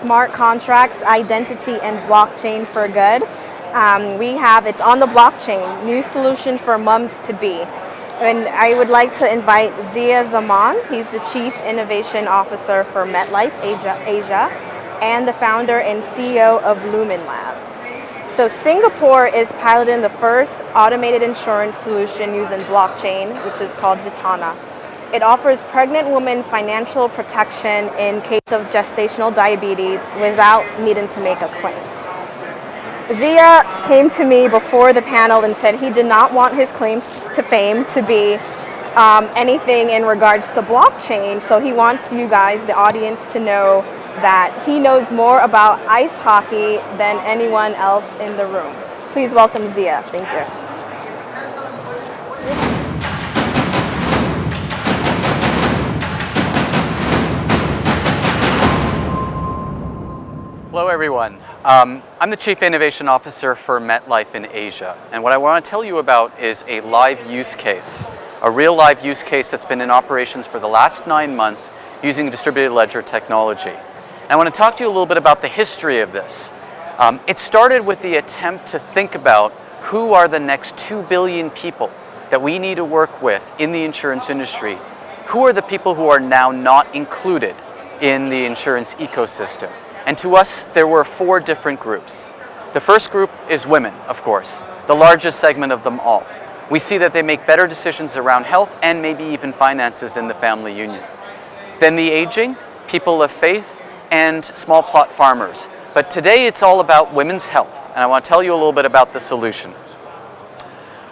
smart contracts, identity, and blockchain for good. It's on the blockchain, new solution for mums to be. And I would like to invite Zaman. He's the Chief Innovation Officer for MetLife Asia and the founder and CEO of Lumenlabs. So Singapore is piloting the first automated insurance solution using blockchain, which is called Vitana. It offers pregnant women financial protection in case of gestational diabetes without needing to make a claim. Zia came to me before the panel and said he did not want his claim to fame to be anything in regards to blockchain, so he wants you guys, the audience, to know that he knows more about ice hockey than anyone else in the room. Please welcome Zia. Thank you. Hello everyone. I'm the Chief Innovation Officer for MetLife in Asia, and what I want to tell you about is a live use case, a real live use case that's been in operations for the last 9 months using distributed ledger technology. And I want to talk to you a little bit about the history of this. It started with the attempt to think about who are the next 2 billion people that we need to work with in the insurance industry. Who are the people who are now not included in the insurance ecosystem? And to us, there were 4 different groups. The first group is women, of course, the largest segment of them all. We see that they make better decisions around health and maybe even finances in the family union. Then the aging, people of faith, and small plot farmers. But today it's all about women's health, and I want to tell you a little bit about the solution.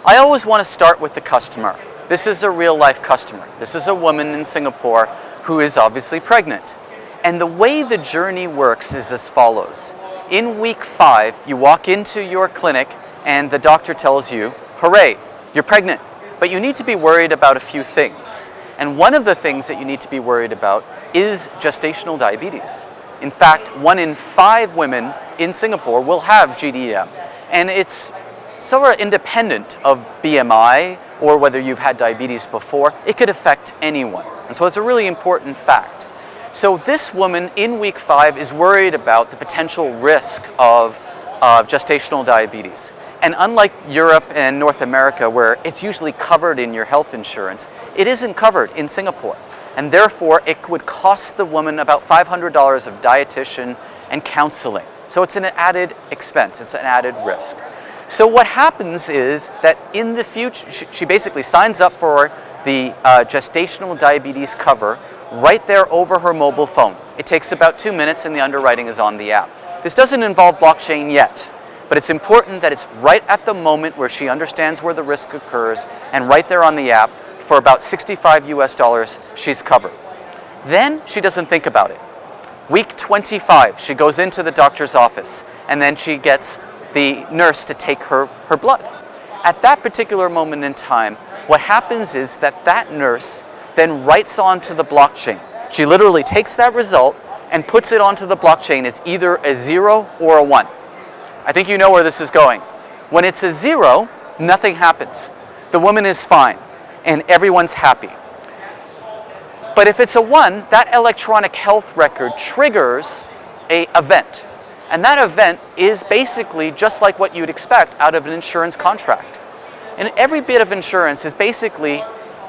I always want to start with the customer. This is a real life customer. This is a woman in Singapore who is obviously pregnant. And the way the journey works is as follows. In week 5, you walk into your clinic and the doctor tells you, hooray, you're pregnant, but you need to be worried about a few things. And one of the things that you need to be worried about is gestational diabetes. In fact, 1 in 5 women in Singapore will have GDM. And it's sort of independent of BMI or whether you've had diabetes before. It could affect anyone. And so it's a really important fact. So this woman in week 5 is worried about the potential risk of gestational diabetes. And unlike Europe and North America, where it's usually covered in your health insurance, it isn't covered in Singapore. And therefore, it would cost the woman about $500 of dietitian and counseling. So it's an added expense, it's an added risk. So what happens is that in the future, she basically signs up for the gestational diabetes cover right there over her mobile phone. It takes about 2 minutes and the underwriting is on the app. This doesn't involve blockchain yet, but it's important that it's right at the moment where she understands where the risk occurs and right there on the app for about 65 US, she's covered. Then she doesn't think about it. Week 25, she goes into the doctor's office and then she gets the nurse to take her blood. At that particular moment in time, what happens is that nurse then writes onto the blockchain. She literally takes that result and puts it onto the blockchain as either a 0 or a 1. I think you know where this is going. When it's a 0, nothing happens. The woman is fine and everyone's happy. But if it's a 1, that electronic health record triggers an event. And that event is basically just like what you'd expect out of an insurance contract. And every bit of insurance is basically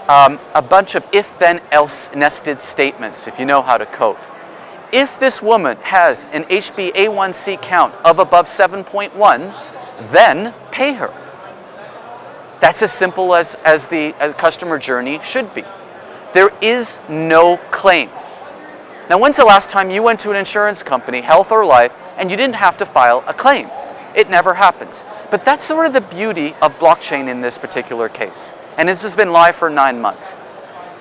a bunch of if-then-else nested statements, if you know how to code. If this woman has an HbA1c count of above 7.1, then pay her. That's as simple as the customer journey should be. There is no claim. Now, when's the last time you went to an insurance company, health or life, and you didn't have to file a claim? It never happens. But that's sort of the beauty of blockchain in this particular case. And this has been live for 9 months.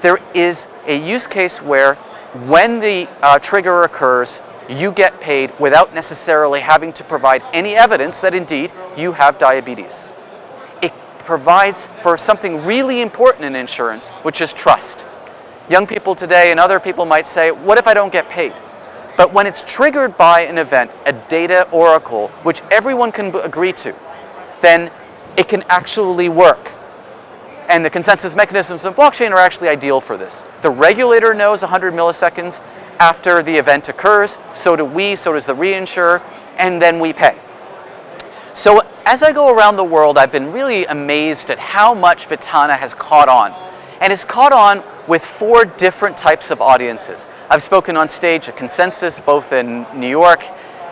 There is a use case where when the trigger occurs, you get paid without necessarily having to provide any evidence that indeed you have diabetes. It provides for something really important in insurance, which is trust. Young people today and other people might say, what if I don't get paid? But when it's triggered by an event, a data oracle, which everyone can agree to, then it can actually work. And the consensus mechanisms of blockchain are actually ideal for this. The regulator knows 100 milliseconds after the event occurs, so do we, so does the reinsurer, and then we pay. So as I go around the world, I've been really amazed at how much Vitana has caught on. And it's caught on with 4 different types of audiences. I've spoken on stage at Consensus, both in New York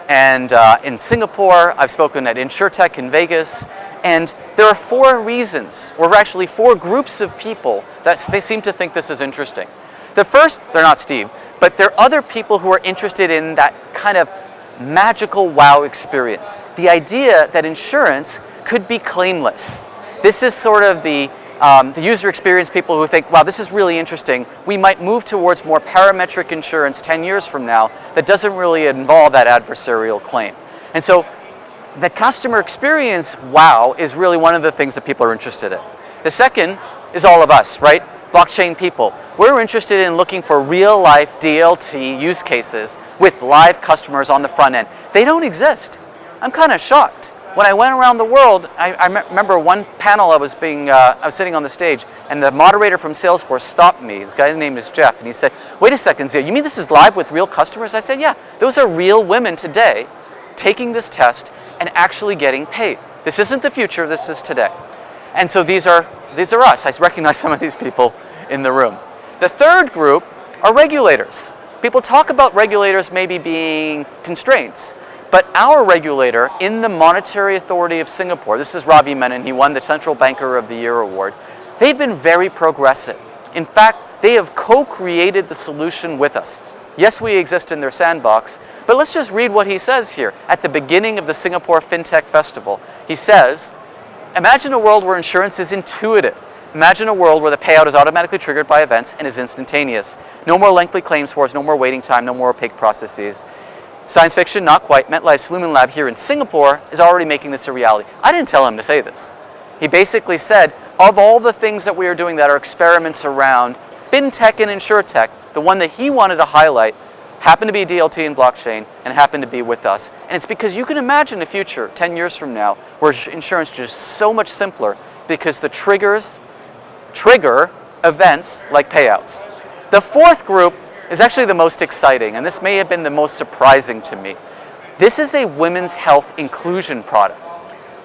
and in Singapore. I've spoken at InsurTech in Vegas. And there are 4 reasons, or actually 4 groups of people that they seem to think this is interesting. The first, they're not Steve, but there are other people who are interested in that kind of magical wow experience. The idea that insurance could be claimless. This is sort of the user experience people who think, wow, this is really interesting. We might move towards more parametric insurance 10 years from now that doesn't really involve that adversarial claim. And so the customer experience wow is really one of the things that people are interested in. The second is all of us, right? Blockchain people. We're interested in looking for real life DLT use cases with live customers on the front end. They don't exist. I'm kind of shocked. When I went around the world, I remember one panel I was sitting on the stage, and the moderator from Salesforce stopped me. This guy's name is Jeff, and he said, wait a second, Zia, you mean this is live with real customers? I said, yeah, those are real women today taking this test and actually getting paid. This isn't the future, this is today. And so these are us. I recognize some of these people in the room. The third group are regulators. People talk about regulators maybe being constraints, but our regulator in the Monetary Authority of Singapore, this is Ravi Menon, he won the Central Banker of the Year award, they've been very progressive. In fact, they have co-created the solution with us. Yes, we exist in their sandbox, but let's just read what he says here at the beginning of the Singapore FinTech Festival. He says, imagine a world where insurance is intuitive. Imagine a world where the payout is automatically triggered by events and is instantaneous. No more lengthy claims force, no more waiting time, no more opaque processes. Science fiction, not quite. MetLife's Lumenlabs here in Singapore is already making this a reality. I didn't tell him to say this. He basically said, of all the things that we are doing that are experiments around FinTech and InsurTech, the one that he wanted to highlight happened to be DLT and blockchain and happened to be with us. And it's because you can imagine a future 10 years from now where insurance is just so much simpler because the triggers trigger events like payouts. The fourth group is actually the most exciting, and this may have been the most surprising to me. This is a women's health inclusion product.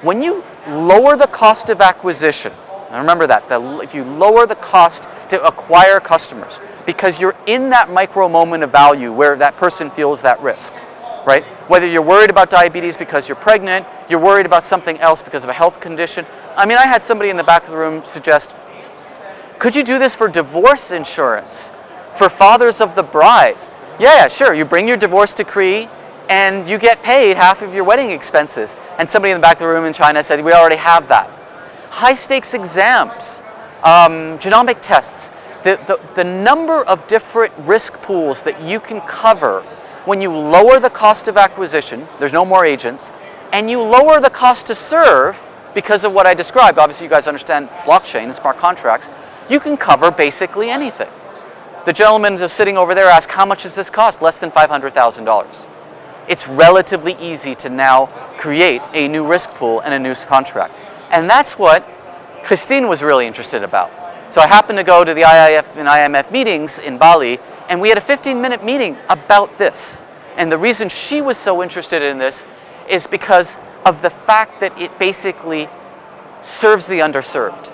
When you lower the cost of acquisition, and remember that, if you lower the cost to acquire customers, because you're in that micro moment of value where that person feels that risk, right? Whether you're worried about diabetes because you're pregnant, you're worried about something else because of a health condition. I mean, I had somebody in the back of the room suggest, could you do this for divorce insurance? For fathers of the bride? Yeah, sure, you bring your divorce decree and you get paid half of your wedding expenses. And somebody in the back of the room in China said, we already have that. High stakes exams, genomic tests, the number of different risk pools that you can cover when you lower the cost of acquisition, there's no more agents, and you lower the cost to serve because of what I described. Obviously you guys understand blockchain and smart contracts. You can cover basically anything. The gentleman who's sitting over there asked, how much does this cost? Less than $500,000. It's relatively easy to now create a new risk pool and a new contract. And that's what Christine was really interested about. So I happened to go to the IIF and IMF meetings in Bali, and we had a 15-minute meeting about this. And the reason she was so interested in this is because of the fact that it basically serves the underserved.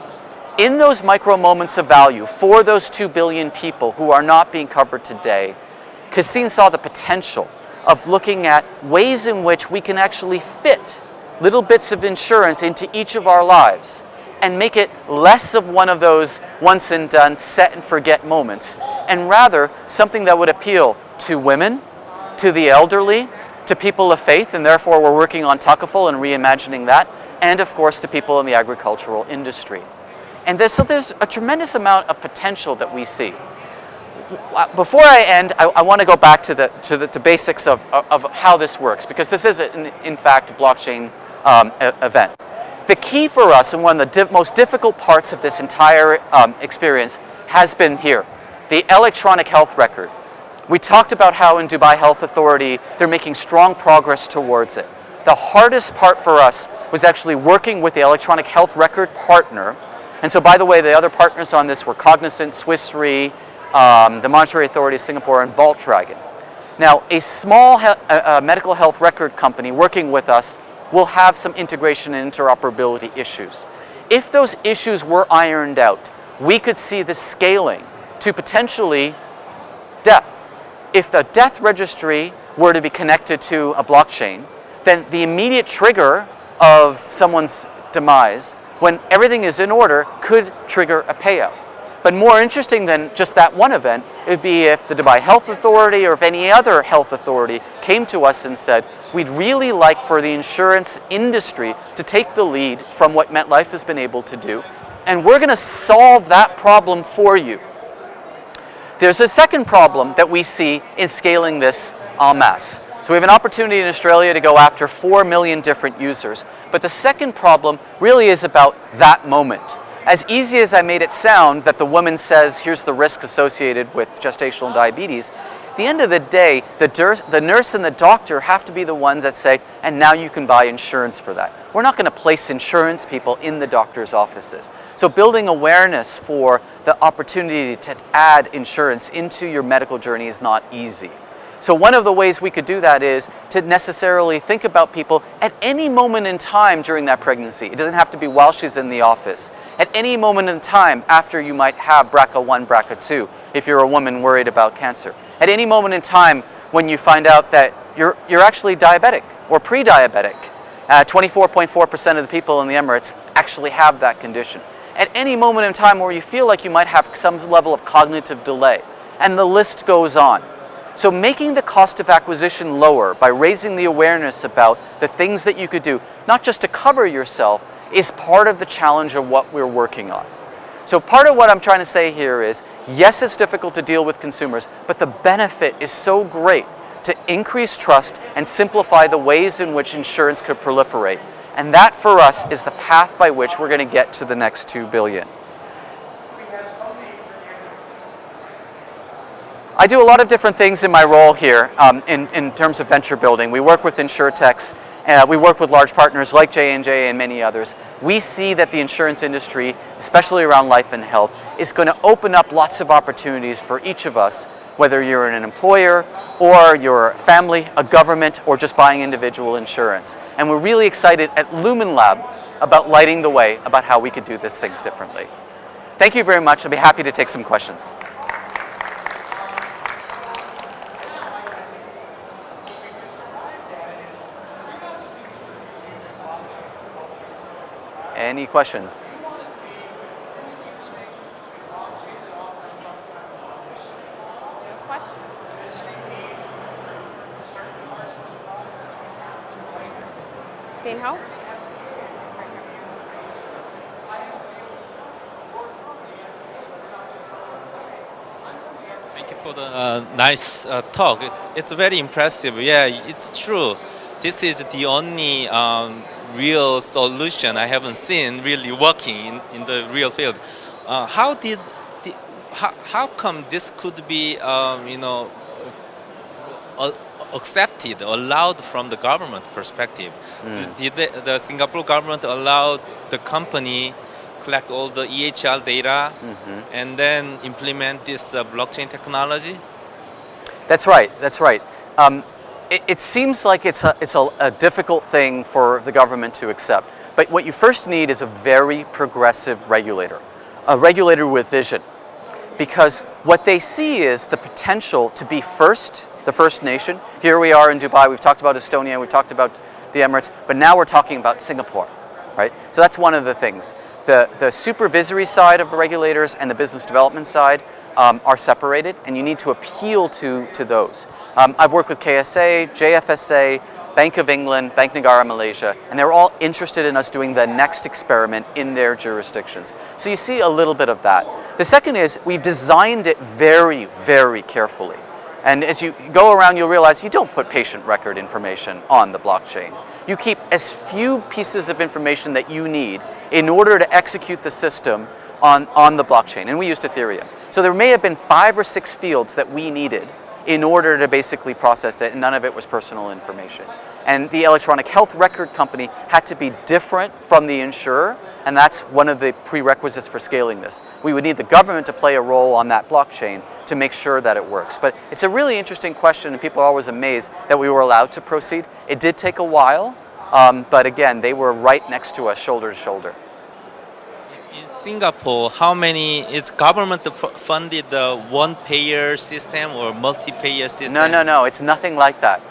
In those micro moments of value for those 2 billion people who are not being covered today, Christine saw the potential of looking at ways in which we can actually fit little bits of insurance into each of our lives and make it less of one of those once and done, set and forget moments, and rather something that would appeal to women, to the elderly, to people of faith, and therefore we're working on Takaful and reimagining that, and of course to people in the agricultural industry. And so there's a tremendous amount of potential that we see. Before I end, I want to go back to the basics of how this works, because this is, in fact, a blockchain event. The key for us, and one of the most difficult parts of this entire experience, has been here, the electronic health record. We talked about how in Dubai Health Authority, they're making strong progress towards it. The hardest part for us was actually working with the electronic health record partner And so, by the way, the other partners on this were Cognizant, Swiss Re, the Monetary Authority of Singapore, and Volkswagen. Now, a small medical health record company working with us will have some integration and interoperability issues. If those issues were ironed out, we could see the scaling to potentially death. If the death registry were to be connected to a blockchain, then the immediate trigger of someone's demise, when everything is in order, could trigger a payout. But more interesting than just that one event, it would be if the Dubai Health Authority or if any other health authority came to us and said, we'd really like for the insurance industry to take the lead from what MetLife has been able to do, and we're going to solve that problem for you. There's a second problem that we see in scaling this en masse. So we have an opportunity in Australia to go after 4 million different users. But the second problem really is about that moment. As easy as I made it sound that the woman says, here's the risk associated with gestational diabetes, at the end of the day, the nurse and the doctor have to be the ones that say, and now you can buy insurance for that. We're not going to place insurance people in the doctor's offices. So building awareness for the opportunity to add insurance into your medical journey is not easy. So one of the ways we could do that is to necessarily think about people at any moment in time during that pregnancy. It doesn't have to be while she's in the office. At any moment in time after you might have BRCA1, BRCA2, if you're a woman worried about cancer. At any moment in time when you find out that you're actually diabetic or pre-diabetic. 24.4% of the people in the Emirates actually have that condition. At any moment in time where you feel like you might have some level of cognitive delay. And the list goes on. So making the cost of acquisition lower by raising the awareness about the things that you could do, not just to cover yourself, is part of the challenge of what we're working on. So part of what I'm trying to say here is, yes, it's difficult to deal with consumers, but the benefit is so great to increase trust and simplify the ways in which insurance could proliferate. And that for us is the path by which we're going to get to the next 2 billion. I do a lot of different things in my role here in terms of venture building. We work with insurtechs, we work with large partners like J&J and many others. We see that the insurance industry, especially around life and health, is going to open up lots of opportunities for each of us, whether you're an employer or you're a family, a government, or just buying individual insurance. And we're really excited at Lumenlabs about lighting the way about how we could do these things differently. Thank you very much. I'll be happy to take some questions. Any questions? Seen how? Thank you for the nice talk. It's very impressive. Yeah, it's true. This is the only real solution I haven't seen really working in the real field. How come this could be accepted, allowed from the government perspective? Did the Singapore government allow the company collect all the EHR data and then implement this blockchain technology? That's right. That's right. It seems like it's a difficult thing for the government to accept. But what you first need is a very progressive regulator, a regulator with vision. Because what they see is the potential to be first, the first nation. Here we are in Dubai, we've talked about Estonia, we've talked about the Emirates, but now we're talking about Singapore, right? So that's one of the things. The supervisory side of the regulators and the business development side are separated, and you need to appeal to those. I've worked with KSA, JFSA, Bank of England, Bank Negara Malaysia, and they're all interested in us doing the next experiment in their jurisdictions. So you see a little bit of that. The second is we've designed it very, very carefully. And as you go around, you'll realize you don't put patient record information on the blockchain. You keep as few pieces of information that you need in order to execute the system on the blockchain. And we used Ethereum. So there may have been 5 or 6 fields that we needed in order to basically process it, and none of it was personal information. And the electronic health record company had to be different from the insurer, and that's one of the prerequisites for scaling this. We would need the government to play a role on that blockchain to make sure that it works. But it's a really interesting question, and people are always amazed that we were allowed to proceed. It did take a while, but again, they were right next to us, shoulder to shoulder. In Singapore, how many is government funded one-payer system or multi-payer system? No, it's nothing like that.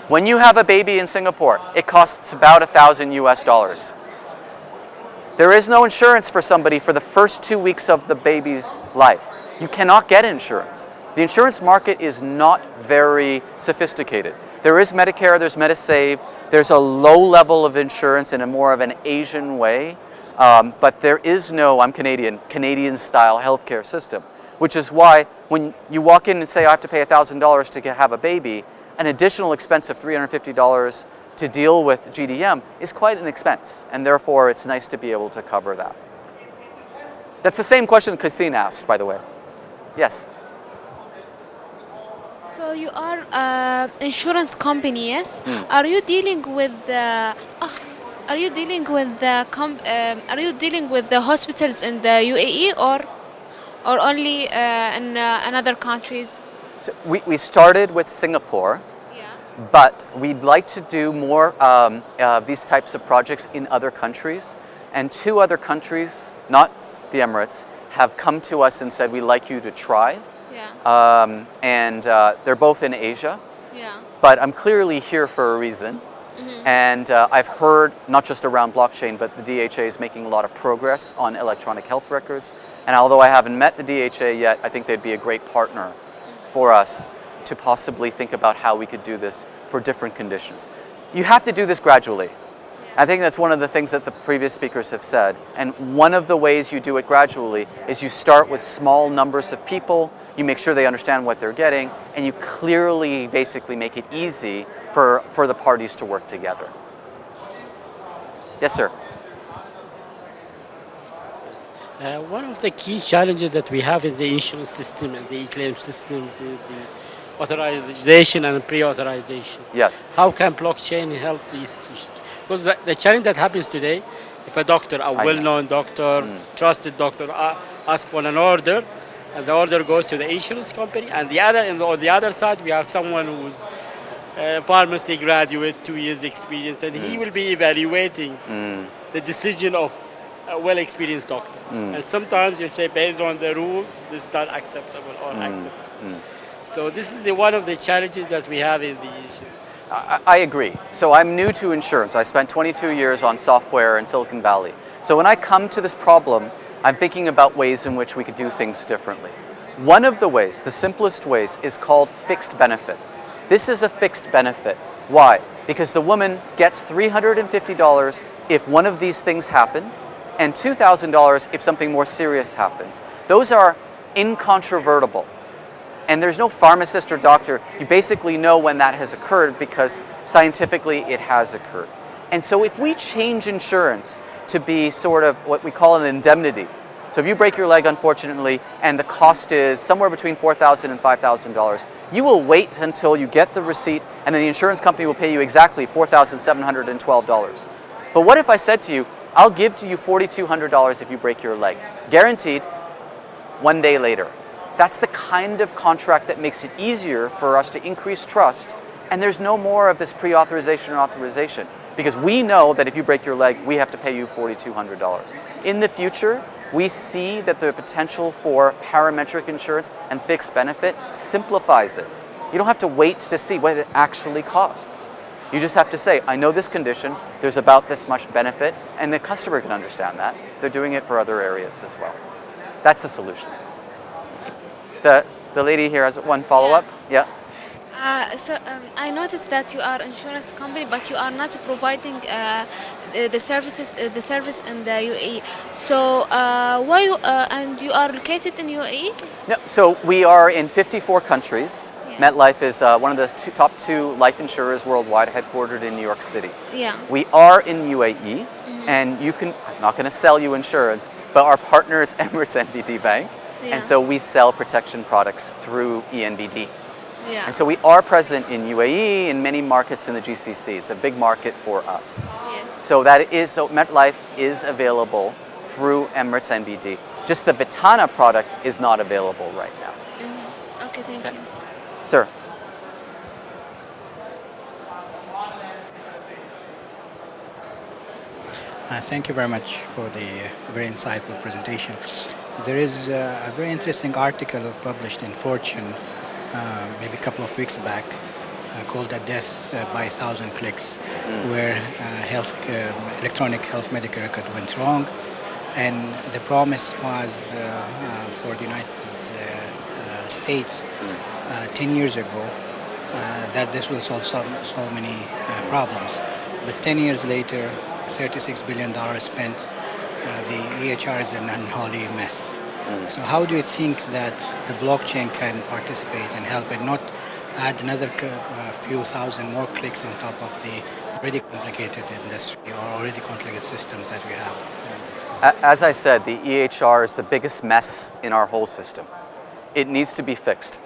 When you have a baby in Singapore, it costs about $1,000 US. There is no insurance for somebody for the first 2 weeks of the baby's life. You cannot get insurance. The insurance market is not very sophisticated. There is Medicare, there's Medisave, there's a low level of insurance in a more of an Asian way, but there is no, I'm Canadian style healthcare system, which is why when you walk in and say I have to pay $1,000 to have a baby, an additional expense of $350 to deal with GDM is quite an expense, and therefore it's nice to be able to cover that. That's the same question Christine asked, by the way. Yes? So you are insurance company, yes? Are you dealing with the hospitals in the UAE or only in other countries? So we started with Singapore, but we'd like to do more these types of projects in other countries. And 2 other countries, not the Emirates, have come to us and said, we'd like you to try. And they're both in Asia. But I'm clearly here for a reason. And I've heard, not just around blockchain, but the DHA is making a lot of progress on electronic health records. And although I haven't met the DHA yet, I think they'd be a great partner for us to possibly think about how we could do this for different conditions. You have to do this gradually. I think that's one of the things that the previous speakers have said. And one of the ways you do it gradually is you start with small numbers of people, you make sure they understand what they're getting, and you clearly basically make it easy for the parties to work together. Yes, sir. One of the key challenges that we have in the insurance system and the e-claim systems is the authorization and pre-authorization. Yes. How can blockchain help these? Because the challenge that happens today, if a doctor, a well-known doctor, trusted doctor, asks for an order, and the order goes to the insurance company, and on the other side, we have someone who's a pharmacy graduate, 2 years experience, and he will be evaluating the decision of a well-experienced doctor. And sometimes you say, based on the rules, this is not acceptable or acceptable. So this is one of the challenges that we have in the issues. I agree. So I'm new to insurance. I spent 22 years on software in Silicon Valley. So when I come to this problem, I'm thinking about ways in which we could do things differently. One of the ways, the simplest ways, is called fixed benefit. This is a fixed benefit. Why? Because the woman gets $350 if one of these things happen, and $2,000 if something more serious happens. Those are incontrovertible. And there's no pharmacist or doctor. You basically know when that has occurred because scientifically it has occurred. And so if we change insurance to be sort of what we call an indemnity, so if you break your leg, unfortunately, and the cost is somewhere between $4,000 and $5,000, you will wait until you get the receipt, and then the insurance company will pay you exactly $4,712. But what if I said to you, I'll give to you $4,200 if you break your leg, guaranteed 1 day later. That's the kind of contract that makes it easier for us to increase trust, and there's no more of this pre-authorization or authorization, because we know that if you break your leg, we have to pay you $4,200. In the future, we see that the potential for parametric insurance and fixed benefit simplifies it. You don't have to wait to see what it actually costs. You just have to say, I know this condition, there's about this much benefit, and the customer can understand that. They're doing it for other areas as well. That's the solution. The lady here has one follow-up. Yeah. I noticed that you are insurance company, but you are not providing the service in the UAE. So why and you are located in UAE? No, so we are in 54 countries. MetLife is one of the top 2 life insurers worldwide, headquartered in New York City. We are in UAE, and I'm not going to sell you insurance, but our partner is Emirates NBD Bank, and so we sell protection products through ENBD. Yeah. And so we are present in UAE, in many markets in the GCC. It's a big market for us. Yes. So MetLife is available through Emirates NBD. Just the Vitana product is not available right now. Okay, thank you. Sir. Thank you very much for the very insightful presentation. There is a very interesting article published in Fortune maybe a couple of weeks back called "A Death by 1,000 Clicks," where electronic health medical record went wrong, and the promise was for the United States 10 years ago that this will solve many problems. But 10 years later, $36 billion spent, the EHR is an unholy mess. So how do you think that the blockchain can participate and help and not add another few thousand more clicks on top of the already complicated industry or already complicated systems that we have? As I said, the EHR is the biggest mess in our whole system. It needs to be fixed.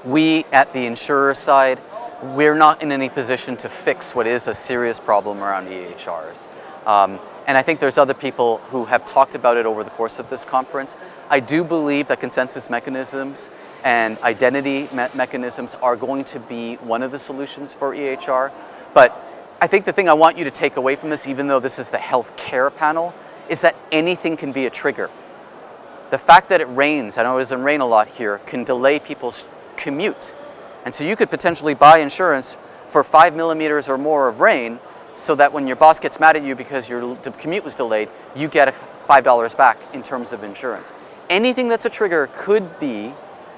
We, at the insurer side, we're not in any position to fix what is a serious problem around EHRs. And I think there's other people who have talked about it over the course of this conference. I do believe that consensus mechanisms and identity mechanisms are going to be one of the solutions for EHR. But I think the thing I want you to take away from this, even though this is the healthcare panel, is that anything can be a trigger. The fact that it rains, I know it doesn't rain a lot here, can delay people's commute. And so you could potentially buy insurance for 5 millimeters or more of rain so that when your boss gets mad at you because your commute was delayed, you get $5 back in terms of insurance. Anything that's a trigger could be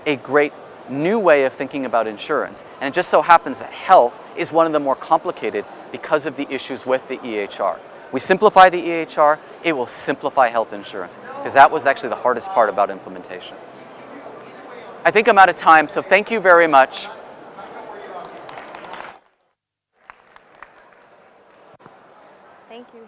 a great new way of thinking about insurance. And it just so happens that health is one of the more complicated because of the issues with the EHR. We simplify the EHR, it will simplify health insurance, because that was actually the hardest part about implementation. I think I'm out of time, so thank you very much. Thank you.